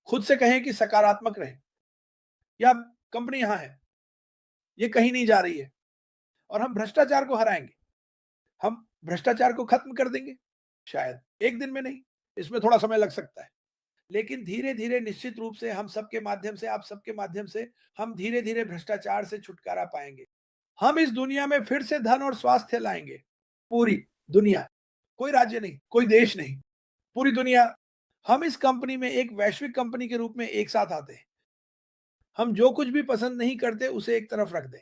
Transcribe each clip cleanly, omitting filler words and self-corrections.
खुद से कहें कि सकारात्मक रहें, या कंपनी यहाँ है, ये कहीं नहीं जा रही है और हम भ्रष्टाचार को हराएँगे। हम भ्रष्टाचार को खत्म कर देंगे, शायद एक दिन में नहीं, इसमें थोड़ा समय लग सकता है। लेकिन धीरे-धीरे निश्चित रूप से हम सबके माध्यम से, आप सबके माध्यम से हम धीरे-धीरे भ्रष्टाचार से छुटकारा पाएँगे। हम इस दुनिया में फिर से धन और स्वास्थ्य लाएँगे, पूरी दुनिया, कोई राज्य नहीं, कोई देश नहीं, पूरी दुनिया। हम इस कंपनी में एक वैश्विक कंपनी के रूप में एक साथ आते हैं। हम जो कुछ भी पसंद नहीं करते उसे एक तरफ रख दें।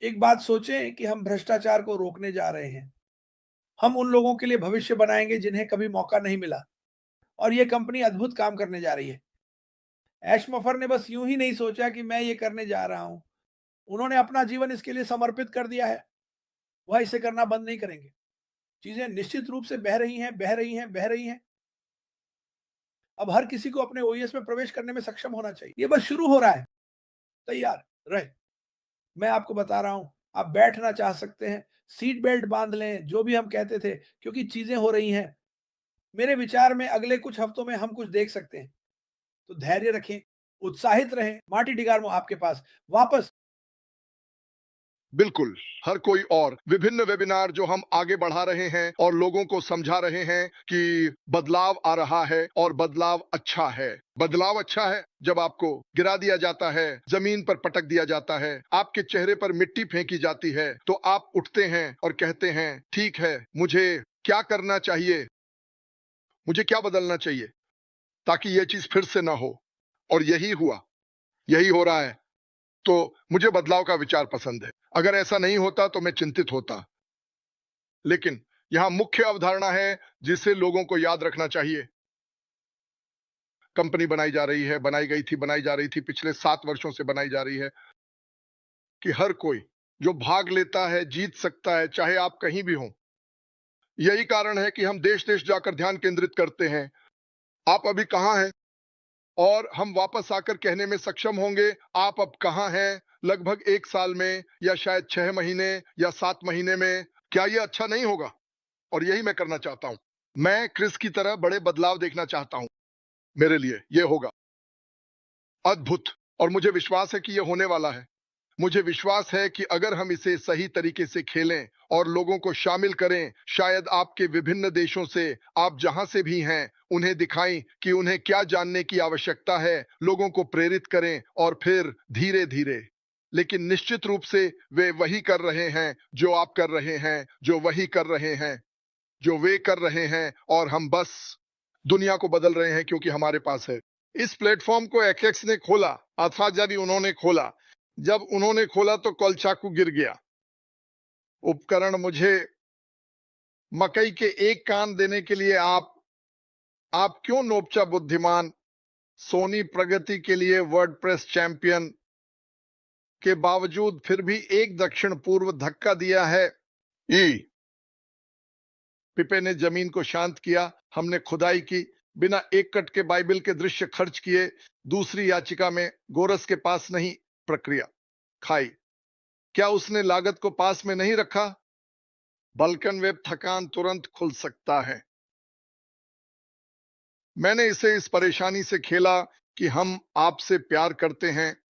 एक बात सोचें कि हम भ्रष्टाचार को रोकने जा रहे हैं। हम उन लोगों के लिए भविष्य बनाएँगे जिन्हें कभी मौका नहीं मिला, और ये कंपनी अद्भुत काम करने जा रही है। ऐश मफर ने बस यूं ही नहीं सोचा कि मैं ये करने जा रहा हूं। उन्होंने अपना जीवन इसके लिए समर्पित कर दिया है। वह इसे करना बंद नहीं करेंगे। चीजें निश्चित रूप से बह रही हैं, बह रही हैं, बह रही हैं। अब हर किसी को अपने ओईएस में प्रवेश करने में सक्षम होना चाहिए। ये बस शुरू हो रहा है। तैयार रहे। मैं आपको बता रहा हूं, आप बैठना चाह सकते हैं, सीट बेल्ट बांध लें, जो भी हम कहते थे, क्योंकि चीजें हो रही हैं। मेरे विचार में अगले कुछ हफ्तों में हम कुछ देख सकते हैं। तो धैर्य रखें, उत्साहित रहें। मार्टी डिगार्मो आपके पास वापस। बिल्कुल। हर कोई और विभिन्न वेबिनार जो हम आगे बढ़ा रहे हैं और लोगों को समझा रहे हैं कि बदलाव आ रहा है और बदलाव अच्छा है। बदलाव अच्छा है जब आपको गिरा दिया जाता है, जमीन पर पटक दिया जाता है, आपके चेहरे पर मिट्टी फेंकी जाती है, तो आप उठते हैं और कहते हैं, ठीक है, मुझे क्या करना चाहिए, मुझे क्या बदलना चाहिए ताकि ये चीज फिर से ना हो। और यही हुआ, यही हो रहा है। तो मुझे बदलाव का विचार पसंद है। अगर ऐसा नहीं होता तो मैं चिंतित होता। लेकिन यहां मुख्य अवधारणा है जिसे लोगों को याद रखना चाहिए। कंपनी बनाई जा रही है, बनाई गई थी, बनाई जा रही थी, पिछले 7 वर्षों से बनाई जा रही है कि हर कोई जो भाग लेता है जीत सकता है, चाहे आप कहीं भी हों। यही कारण है कि हम देश-देश जाकर ध्यान केंद्रित करते हैं। आप अभी कहां हैं? और हम वापस आकर कहने में सक्षम होंगे, आप अब कहां हैं? लगभग 1 साल में या शायद 6 महीने या 7 महीने में। क्या ये अच्छा नहीं होगा? और यही मैं करना चाहता हूं। मैं क्रिस की तरह बड़े बदलाव देखना चाहता हूं। मेरे लिए ये होगा अद्भुत, और मुझे विश्वास है कि ये होने वाला है। मुझे विश्वास है कि अगर हम इसे सही तरीके से खेलें और लोगों को शामिल करें, शायद आपके विभिन्न देशों से, आप जहां से भी हैं, उन्हें दिखाएं कि उन्हें क्या जानने की आवश्यकता है, लोगों को प्रेरित करें और फिर धीरे-धीरे, लेकिन निश्चित रूप से वे वही कर रहे हैं जो आप कर रहे हैं, जो वही कर रहे हैं, जो वे कर रहे हैं, और हम बस दुनिया को बदल रहे हैं क्योंकि हमारे पास है। इस प्लेटफॉर्म को एक्स ने खोला अथवा जब उन्होंने खोला, जब उन्होंने खोला तो कलचाकू गिर गया। उपकरण मुझे मकई के एक कान देने के लिए आप क्यों नोपचा बुद्धिमान, सोनी प्रगति के लिए वर्डप्रेस चैंपियन के बावजूद फिर भी एक दक्षिण पूर्व धक्का दिया है। ई पिपे ने जमीन को शांत किया। हमने खुदाई की, बिना एक कट के बाइबल के दृश्य खर्च किए। दूसरी याचिका में गोरस के पास नहीं, प्रक्रिया खाई। क्या उसने लागत को पास में नहीं रखा? बल्कन वेब थकान तुरंत खुल सकता है। मैंने इसे इस परेशानी से खेला कि हम आपसे प्यार करते हैं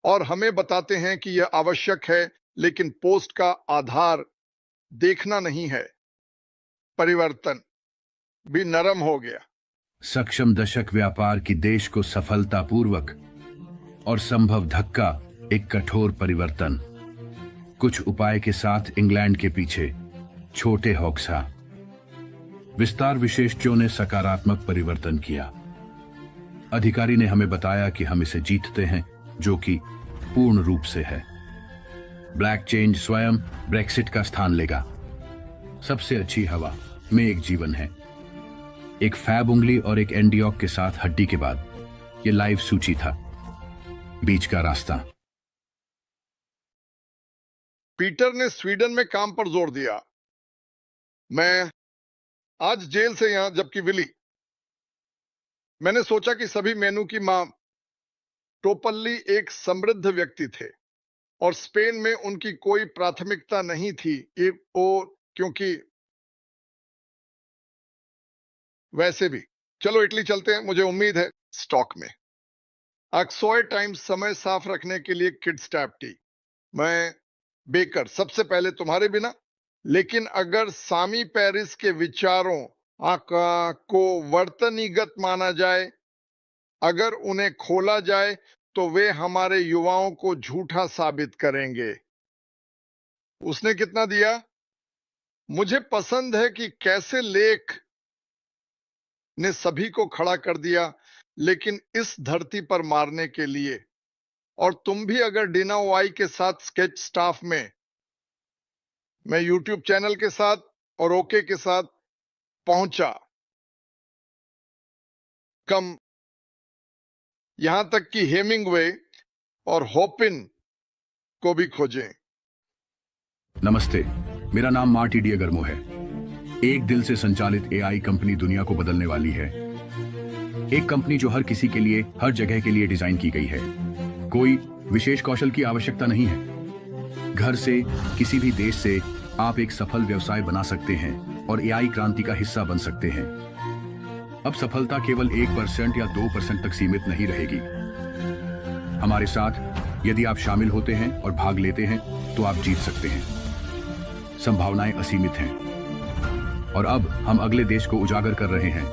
और हमें बताते हैं कि यह आवश्यक है, लेकिन पोस्ट का आधार देखना नहीं है। परिवर्तन भी नरम हो गया। सक्षम दशक व्यापार की देश को सफलतापूर्वक और संभव धक्का, एक कठोर परिवर्तन। कुछ उपाय के साथ इंग्लैंड के पीछे छोटे हॉक्सा विस्तार विशेषज्ञों ने सकारात्मक परिवर्तन किया। अधिकारी ने हमें बताया कि हम इसे जीतते हैं, जो कि पूर्ण रूप से है। ब्लैक चेंज स्वयं ब्रेक्सिट का स्थान लेगा। सबसे अच्छी हवा में एक जीवन है। एक फैब उंगली और एक एंडियोक के साथ हड्डी के बाद यह लाइव सूची था। बीच का रास्ता। पीटर ने स्वीडन में काम पर जोर दिया। मैं आज जेल से यहां, जबकि विली, मैंने सोचा कि सभी मेनू की मां टोपल्ली एक समृद्ध व्यक्ति थे और स्पेन में उनकी कोई प्राथमिकता नहीं थी क्योंकि वैसे भी। चलो इटली चलते हैं। मुझे उम्मीद है स्टॉक में। अक्सॉय टाइम्स समय साफ रखने के लिए किड्स टैप टी। मैं बेकर सबसे पहले तुम्हारे बिना, लेकिन अगर सामी पेरिस के विचारों को वर्तनीगत माना जाए, अगर उन्हें खोला जाए तो वे हमारे युवाओं को झूठा साबित करेंगे। उसने कितना दिया? मुझे पसंद है कि कैसे लेख ने सभी को खड़ा कर दिया, लेकिन इस धरती पर मारने के लिए। और तुम भी अगर डिना वाई के साथ स्केच स्टाफ में, मैं यूट्यूब चैनल के साथ और ओके के साथ पहुंचा, कम यहां तक कि हेमिंगवे और होपिन को भी खोजें। नमस्ते, मेरा नाम मार्टी डिएगर्मो है। एक दिल से संचालित एआई कंपनी दुनिया को बदलने वाली है। एक कंपनी जो हर किसी के लिए, हर जगह के लिए डिजाइन की गई है। कोई विशेष कौशल की आवश्यकता नहीं है। घर से, किसी भी देश से आप एक सफल व्यवसाय बना सकते हैं और एआई क्रांति का हिस्सा बन सकते हैं। अब सफलता केवल 1% या 2% तक सीमित नहीं रहेगी। हमारे साथ यदि आप शामिल होते हैं और भाग लेते हैं तो आप जीत सकते हैं। संभावनाएं असीमित हैं। और अब हम अगले देश को उजागर कर रहे हैं,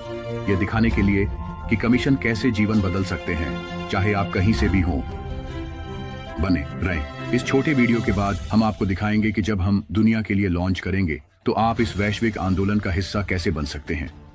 यह दिखाने के लिए कि कमीशन कैसे जीवन बदल सकते हैं, चाहे आप कहीं से भी हों। बने रहें। इस छोटे वीडियो के बाद हम आपको दिखाएंगे कि जब हम दुनिया के लिए लॉन्च करेंगे तो आप इस वैश्विक आंदोलन का हिस्सा कैसे बन सकते हैं।